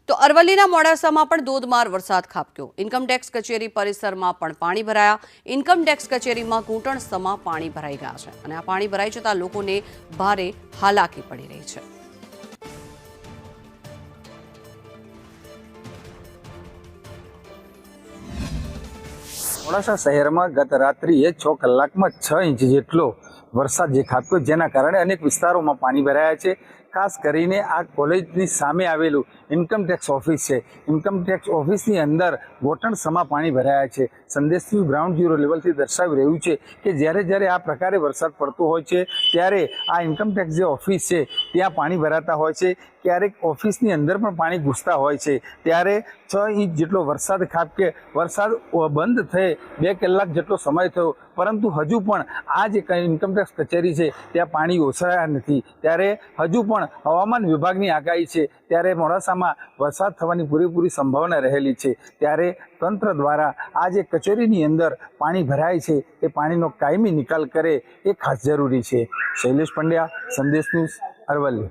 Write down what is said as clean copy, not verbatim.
તો અરવલ્લીના મોડાસામાં પણ ધોધમાર વરસાદ ખાબક્યો। ઇન્કમટેક્સ કચેરી પરિસરમાં પણ પાણી ભરાયા। ઇન્કમટેક્સ કચેરીમાં ઘૂંટણસમાં પાણી ભરાઈ ગયા છે અને આ પાણી ભરાઈ જતા લોકોને ભારે હાલાકી પડી રહી છે। મોડાસા શહેરમાં ગત રાત્રિએ 6 કલાકમાં 6 ઇંચ જેટલો વરસાદ ખાબક્યો, જેના કારણે અનેક વિસ્તારોમાં પાણી ભરાયા છે। ખાસ કરીને આ કોલેજની સામે આવેલું ઇન્કમટેક્સ ઓફિસ છે। ઇન્કમટેક્સ ઓફિસની અંદર ઘૂંટણસમાં પાણી ભરાયા છે। સંદેશ ન્યૂઝ ગ્રાઉન્ડ ઝીરો લેવલથી દર્શાવી રહ્યું છે કે જ્યારે આ પ્રકારે વરસાદ પડતો હોય છે ત્યારે આ ઇન્કમટેક્સ જે ઓફિસ છે ત્યાં પાણી ભરાતા હોય છે। ક્યારેક ઓફિસની અંદર પણ પાણી ઘૂસતા હોય છે। ત્યારે 6 ઇંચ જેટલો વરસાદ ખાબકે વરસાદ બંધ થયે 2 કલાક જેટલો સમય થયો, પરંતુ હજુ પણ આ જે ઇન્કમટેક્સ કચેરી છે ત્યાં પાણી ઓસરાયા નથી। ત્યારે હજુ પણ હવામાન વિભાગની આગાહી છે ત્યારે મોડાસામાં વરસાદ થવાની પૂરેપૂરી સંભાવના રહેલી છે। ત્યારે તંત્ર દ્વારા આ જે કચેરીની અંદર પાણી ભરાય છે એ પાણીનો કાયમી નિકાલ કરે એ ખાસ જરૂરી છે। શૈલેષ પંડ્યા, સંદેશ ન્યૂઝ, અરવલ્લી।